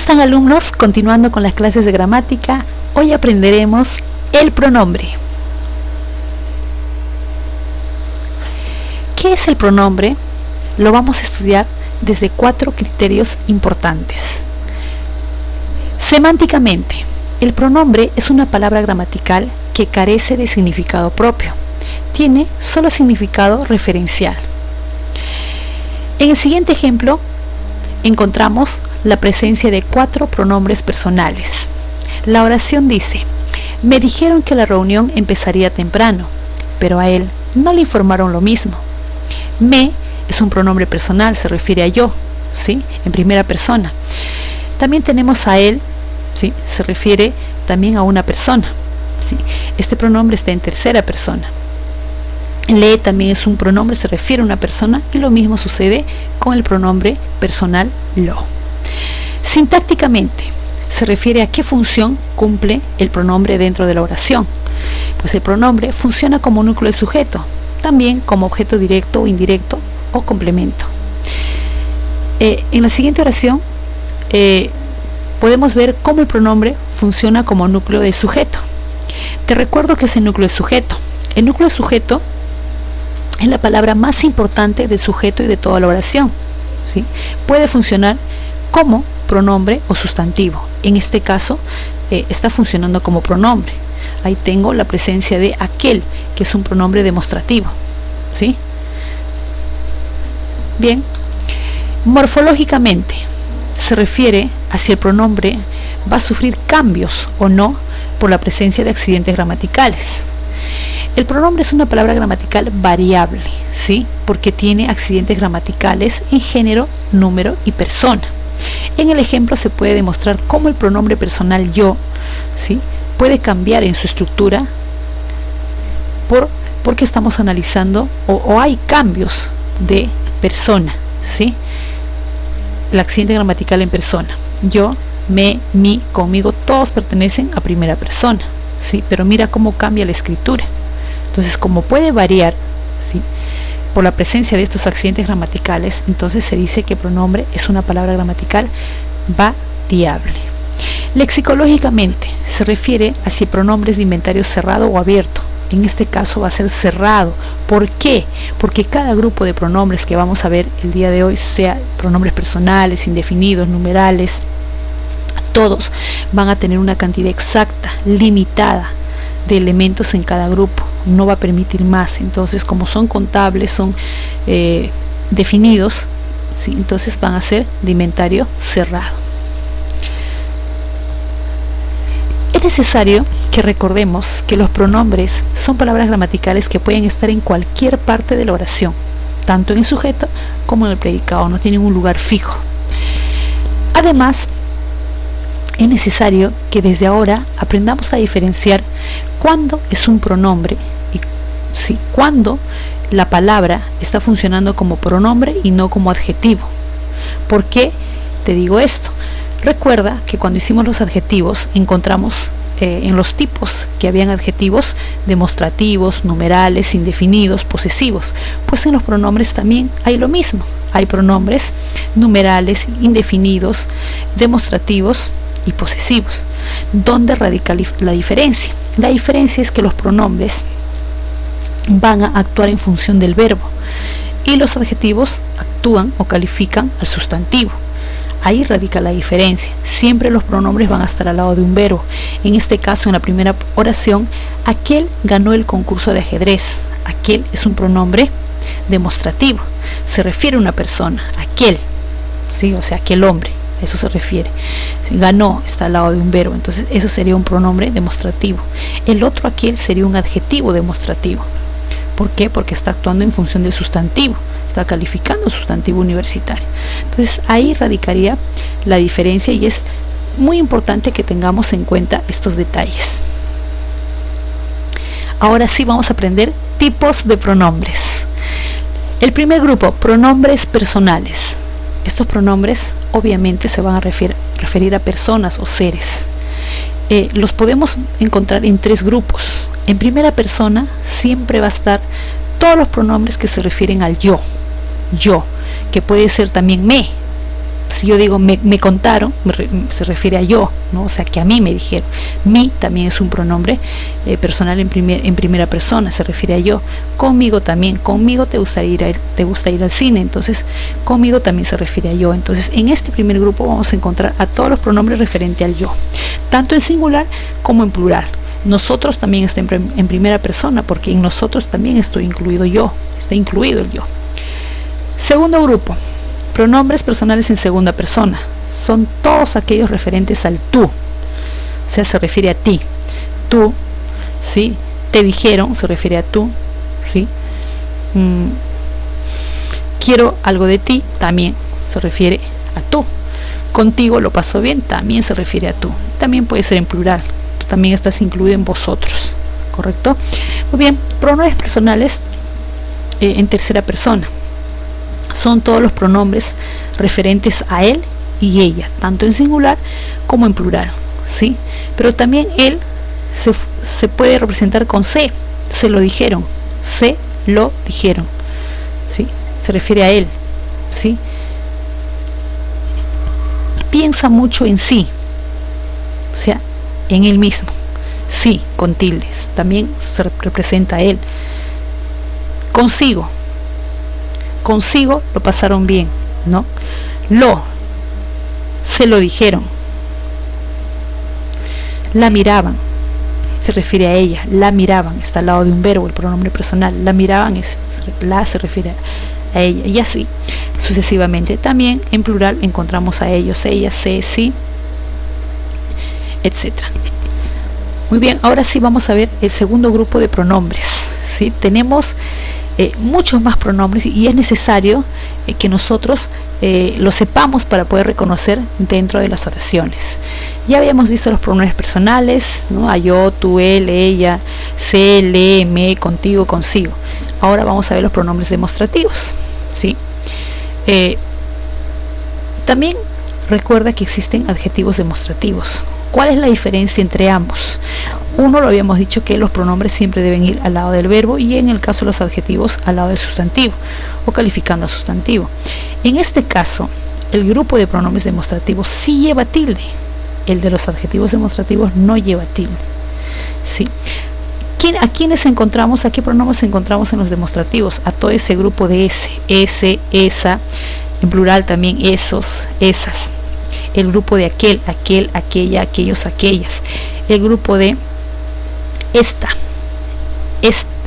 están, alumnos? Continuando con las clases de gramática, hoy aprenderemos el pronombre. ¿Qué es el pronombre? Lo vamos a estudiar desde 4 criterios importantes. Semánticamente, el pronombre es una palabra gramatical que carece de significado propio. Tiene solo significado referencial. En el siguiente ejemplo, encontramos la presencia de 4 pronombres personales. La oración dice: me dijeron que la reunión empezaría temprano, pero a él no le informaron lo mismo. Me es un pronombre personal, se refiere a yo, ¿sí? En primera persona. También tenemos a él, ¿sí? Se refiere también a una persona, ¿sí? Este pronombre está en tercera persona. Le también es un pronombre, se refiere a una persona, y lo mismo sucede con el pronombre personal lo. Sintácticamente, se refiere a qué función cumple el pronombre dentro de la oración. Pues el pronombre funciona como núcleo del sujeto, también como objeto directo o indirecto o complemento. En la siguiente oración podemos ver cómo el pronombre funciona como núcleo del sujeto. Te recuerdo que es el núcleo del sujeto. El núcleo del sujeto es la palabra más importante del sujeto y de toda la oración, ¿sí? Puede funcionar como pronombre o sustantivo. En este caso está funcionando como pronombre. Ahí tengo la presencia de aquel, que es un pronombre demostrativo, ¿sí? Bien, morfológicamente se refiere a si el pronombre va a sufrir cambios o no por la presencia de accidentes gramaticales. El pronombre es una palabra gramatical variable, ¿sí? Porque tiene accidentes gramaticales en género, número y persona. En el ejemplo se puede demostrar cómo el pronombre personal yo, ¿sí? Puede cambiar en su estructura porque estamos analizando o hay cambios de persona, ¿sí? El accidente gramatical en persona. Yo, me, mi, conmigo, todos pertenecen a primera persona, ¿sí? Pero mira cómo cambia la escritura. Entonces, como puede variar, ¿sí?, por la presencia de estos accidentes gramaticales, entonces se dice que pronombre es una palabra gramatical variable. Lexicológicamente se refiere a si el pronombre es de inventario cerrado o abierto. En este caso va a ser cerrado. ¿Por qué? Porque cada grupo de pronombres que vamos a ver el día de hoy, sea pronombres personales, indefinidos, numerales, todos van a tener una cantidad exacta, limitada de elementos en cada grupo. No va a permitir más. Entonces, como son contables, son definidos, ¿sí?, entonces van a ser de inventario cerrado. Es necesario que recordemos que los pronombres son palabras gramaticales que pueden estar en cualquier parte de la oración, tanto en el sujeto como en el predicado, no tienen un lugar fijo. Además, es necesario que desde ahora aprendamos a diferenciar cuándo es un pronombre y sí, cuándo la palabra está funcionando como pronombre y no como adjetivo. ¿Por qué te digo esto? Recuerda que cuando hicimos los adjetivos encontramos en los tipos que habían adjetivos demostrativos, numerales, indefinidos, posesivos. Pues en los pronombres también hay lo mismo. Hay pronombres numerales, indefinidos, demostrativos y posesivos. ¿Dónde radica la diferencia? La diferencia es que los pronombres van a actuar en función del verbo y los adjetivos actúan o califican al sustantivo. Ahí radica la diferencia. Siempre los pronombres van a estar al lado de un verbo. En este caso, en la primera oración, aquel ganó el concurso de ajedrez. Aquel es un pronombre demostrativo. Se refiere a una persona, aquel, ¿sí? O sea, aquel hombre. A eso se refiere. Si ganó, está al lado de un verbo, entonces eso sería un pronombre demostrativo. El otro, aquel, sería un adjetivo demostrativo. ¿Por qué? Porque está actuando en función del sustantivo, está calificando sustantivo universitario. Entonces ahí radicaría la diferencia y es muy importante que tengamos en cuenta estos detalles. Ahora sí vamos a aprender tipos de pronombres. El primer grupo, pronombres personales. Estos pronombres obviamente se van a referir a personas o seres. Los podemos encontrar en 3 grupos. En primera persona siempre va a estar todos los pronombres que se refieren al yo, que puede ser también me, Si yo digo me contaron, se refiere a yo, ¿no? O sea, que a mí me dijeron. Mi también es un pronombre personal en primera persona, se refiere a yo. Conmigo también, conmigo te gusta ir al cine, entonces conmigo también se refiere a yo. Entonces en este primer grupo vamos a encontrar a todos los pronombres referentes al yo, tanto en singular como en plural. Nosotros también está en primera persona, porque en nosotros también estoy incluido yo, está incluido el yo. Segundo grupo, pronombres personales en segunda persona. Son todos aquellos referentes al tú, o sea, se refiere a ti. Tú, ¿sí? Te dijeron, se refiere a tú, ¿sí? Quiero algo de ti, también se refiere a tú. Contigo lo paso bien, también se refiere a tú. También puede ser en plural. Tú también estás incluido en vosotros, ¿correcto? Muy bien, pronombres personales en tercera persona. Son todos los pronombres referentes a él y ella, tanto en singular como en plural, ¿sí? Pero también él se puede representar con se lo dijeron, se lo dijeron, ¿sí? Se refiere a él, ¿sí? Piensa mucho en sí, o sea, en él mismo, sí, con tildes, también se representa a él. Consigo lo pasaron bien, ¿no? Se lo dijeron. La miraban, se refiere a ella. La miraban, está al lado de un verbo, el pronombre personal. La miraban, se refiere a ella, y así sucesivamente. También en plural encontramos a ellos, ellas, se, sí, etcétera. Muy bien, ahora sí vamos a ver el segundo grupo de pronombres, ¿sí? Tenemos muchos más pronombres y es necesario que nosotros lo sepamos para poder reconocer dentro de las oraciones. Ya habíamos visto los pronombres personales, ¿no? A yo, tú, él, ella, se, le, me, contigo, consigo. Ahora vamos a ver los pronombres demostrativos, ¿sí? También recuerda que existen adjetivos demostrativos. ¿Cuál es la diferencia entre ambos? Uno, lo habíamos dicho, que los pronombres siempre deben ir al lado del verbo, y en el caso de los adjetivos al lado del sustantivo o calificando al sustantivo. En este caso, el grupo de pronombres demostrativos sí lleva tilde, el de los adjetivos demostrativos no lleva tilde, ¿sí? ¿A quiénes encontramos? ¿A qué pronombres encontramos en los demostrativos? A todo ese grupo de ese, esa, en plural también esos, esas. El grupo de aquel, aquella, aquellos, aquellas. El grupo de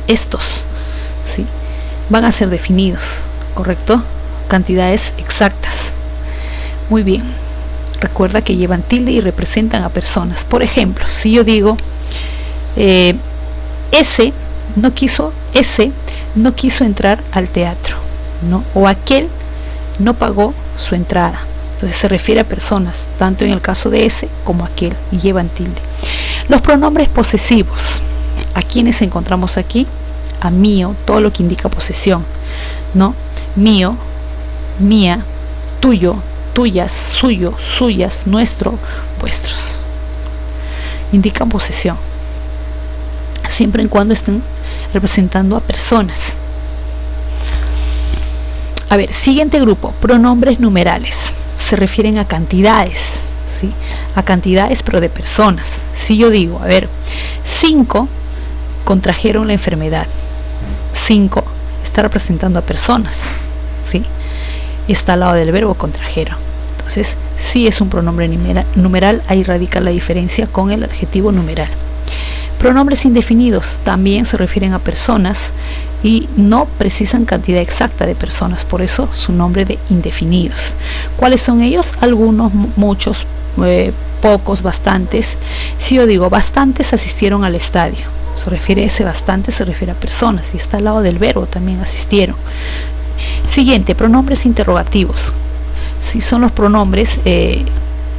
estos, ¿sí? Van a ser definidos, ¿correcto? Cantidades exactas. Muy bien. Recuerda que llevan tilde y representan a personas. Por ejemplo, si yo digo ese no quiso entrar al teatro, ¿no? O aquel no pagó su entrada. Entonces se refiere a personas, tanto en el caso de ese como aquel, y llevan tilde. Los pronombres posesivos, ¿a quiénes encontramos aquí? A mío, todo lo que indica posesión, ¿no? Mío, mía, tuyo, tuyas, suyo, suyas, nuestro, vuestros. Indican posesión, siempre y cuando estén representando a personas. A ver, siguiente grupo, pronombres numerales. Se refieren a cantidades, ¿sí? A cantidades, pero de personas. Si yo digo, a ver, 5 contrajeron la enfermedad, 5 está representando a personas, ¿sí? Está al lado del verbo contrajeron. Entonces, si es un pronombre numeral, ahí radica la diferencia con el adjetivo numeral. Pronombres indefinidos también se refieren a personas y no precisan cantidad exacta de personas, por eso su nombre de indefinidos. ¿Cuáles son ellos? Algunos, muchos, pocos, bastantes. Si yo digo bastantes asistieron al estadio, se refiere a ese bastante, se refiere a personas y está al lado del verbo también asistieron. Siguiente, pronombres interrogativos. Si son los pronombres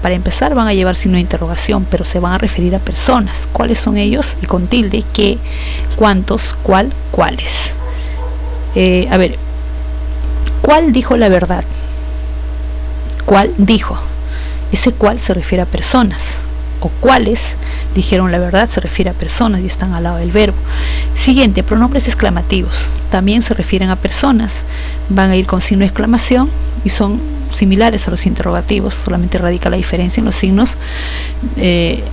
para empezar van a llevar signo de interrogación, pero se van a referir a personas. ¿Cuáles son ellos? Y con tilde, qué, cuántos, cuál, cuáles. A ver, ¿cuál dijo la verdad? ¿Cuál dijo? Ese cuál se refiere a personas, o cuáles dijeron la verdad se refiere a personas y están al lado del verbo. Siguiente, pronombres exclamativos, también se refieren a personas, van a ir con signo de exclamación y son similares a los interrogativos, solamente radica la diferencia en los signos de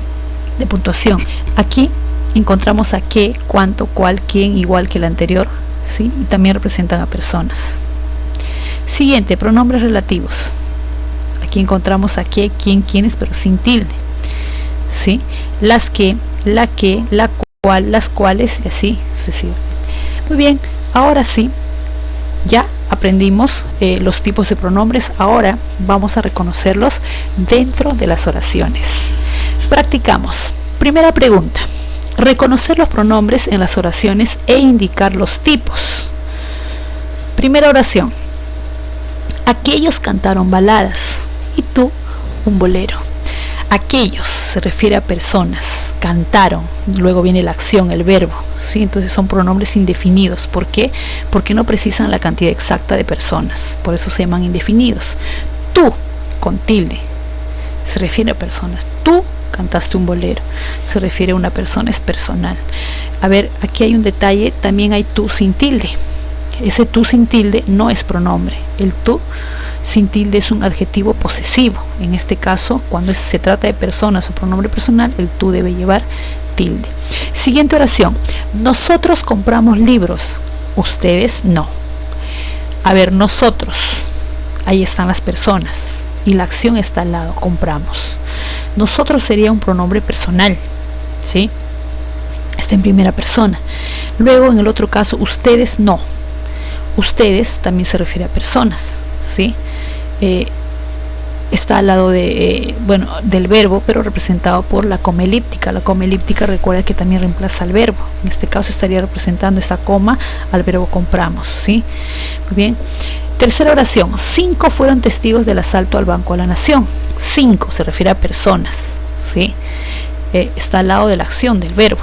puntuación. Aquí encontramos a qué, cuánto, cuál, quién, igual que el anterior, ¿sí? Y también representan a personas. Siguiente, pronombres relativos. Aquí encontramos a qué, quién, quiénes, pero sin tilde, ¿sí? Las que, la cual, las cuales, y así sucesivamente. Muy bien, ahora sí, ya aprendimos los tipos de pronombres. Ahora vamos a reconocerlos dentro de las oraciones. Practicamos. Primera pregunta: reconocer los pronombres en las oraciones e indicar los tipos. Primera oración: aquellos cantaron baladas y tú un bolero. Aquellos se refiere a personas, cantaron, luego viene la acción, el verbo, ¿sí? Entonces son pronombres indefinidos. ¿Por qué? Porque no precisan la cantidad exacta de personas, por eso se llaman indefinidos. Tú, con tilde, se refiere a personas. Tú cantaste un bolero, se refiere a una persona, es personal. A ver, aquí hay un detalle, también hay tú sin tilde. Ese tú sin tilde no es pronombre. El tú sin tilde es un adjetivo posesivo. En este caso, cuando se trata de personas o pronombre personal, el tú debe llevar tilde. Siguiente oración: nosotros compramos libros, ustedes no. A ver, nosotros, ahí están las personas y la acción está al lado, compramos. Nosotros sería un pronombre personal, ¿sí? Está en primera persona. Luego, en el otro caso, ustedes no. Ustedes también se refiere a personas, ¿sí? Está al lado de, del verbo, pero representado por la coma elíptica. La coma elíptica, recuerda que también reemplaza al verbo. En este caso estaría representando esa coma al verbo compramos, ¿sí? Muy bien. Tercera oración: 5 fueron testigos del asalto al Banco de la Nación. 5 se refiere a personas, ¿sí? Está al lado de la acción del verbo.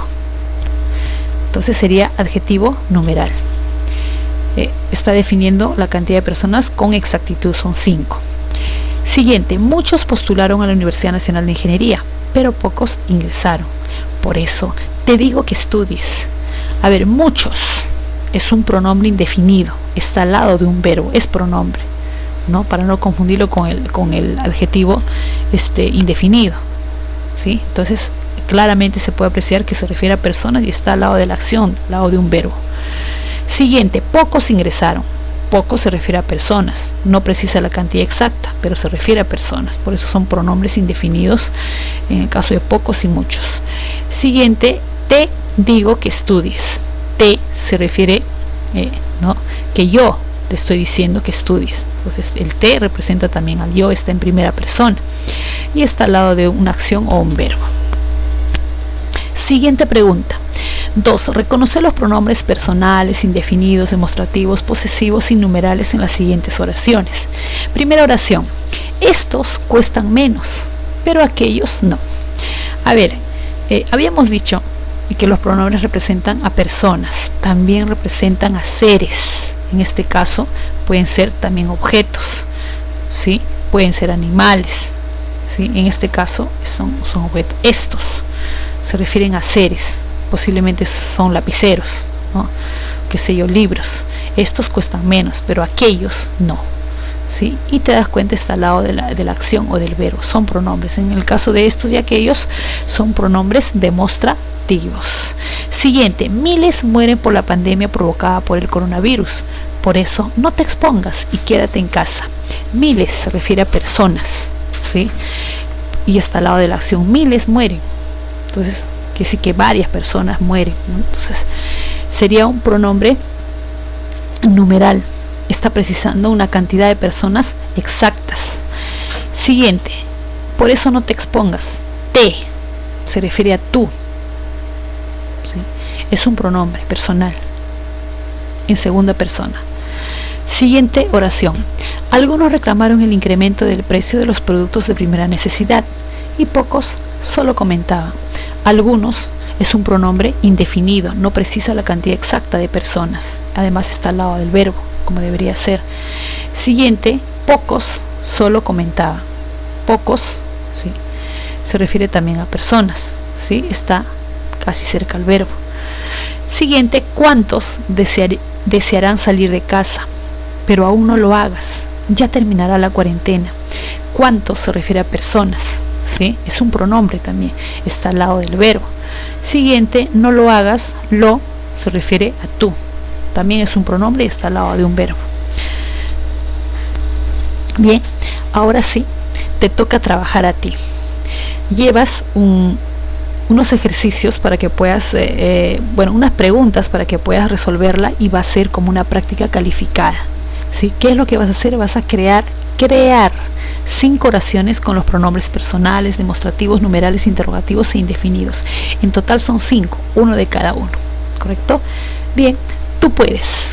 Entonces sería adjetivo numeral. Está definiendo la cantidad de personas con exactitud, son 5. Siguiente: muchos postularon a la Universidad Nacional de Ingeniería, pero pocos ingresaron. Por eso te digo que estudies. A ver, muchos es un pronombre indefinido, está al lado de un verbo, es pronombre, ¿no? Para no confundirlo con el adjetivo indefinido, ¿sí? Entonces claramente se puede apreciar que se refiere a personas y está al lado de la acción, al lado de un verbo. Siguiente: pocos ingresaron. Pocos se refiere a personas, no precisa la cantidad exacta, pero se refiere a personas, por eso son pronombres indefinidos en el caso de pocos y muchos. Siguiente: te digo que estudies. Te se refiere, ¿no? Que yo te estoy diciendo que estudies. Entonces el te representa también al yo, está en primera persona y está al lado de una acción o un verbo. Siguiente pregunta. 2. Reconocer los pronombres personales, indefinidos, demostrativos, posesivos y numerales en las siguientes oraciones. Primera oración: estos cuestan menos, pero aquellos no. A ver, habíamos dicho que los pronombres representan a personas, también representan a seres. En este caso pueden ser también objetos, ¿sí? Pueden ser animales, ¿sí? En este caso son objetos. Estos se refieren a seres, posiblemente son lapiceros, ¿no? Qué sé yo, libros. Estos cuestan menos, pero aquellos no, ¿sí? Y te das cuenta, está al lado de la acción o del verbo, son pronombres. En el caso de estos y aquellos son pronombres demostrativos. Siguiente: miles mueren por la pandemia provocada por el coronavirus, por eso no te expongas y quédate en casa. Miles se refiere a personas, ¿sí? Y está al lado de la acción, miles mueren. Entonces que sí que varias personas mueren, ¿no? Entonces sería un pronombre numeral, está precisando una cantidad de personas exactas. Siguiente: por eso no te expongas. Te se refiere a tú, ¿sí? Es un pronombre personal en segunda persona. Siguiente oración: algunos reclamaron el incremento del precio de los productos de primera necesidad y pocos solo comentaban. Algunos es un pronombre indefinido, no precisa la cantidad exacta de personas, además está al lado del verbo, como debería ser. Siguiente: pocos solo comentaban. Pocos, ¿sí? se refiere también a personas, ¿sí? Está casi cerca al verbo. Siguiente, ¿cuántos desearán salir de casa? Pero aún no lo hagas, ya terminará la cuarentena. ¿Cuántos? Se refiere a personas, ¿sí? Es un pronombre también, está al lado del verbo. Siguiente, no lo hagas, lo se refiere a tú, también es un pronombre y está al lado de un verbo. Bien, ahora sí, te toca trabajar a ti. Llevas unos ejercicios para que puedas, unas preguntas para que puedas resolverla, y va a ser como una práctica calificada, ¿sí? ¿Qué es lo que vas a hacer? Vas a crear 5 oraciones con los pronombres personales, demostrativos, numerales, interrogativos e indefinidos. En total son 5, uno de cada uno, ¿correcto? Bien, tú puedes.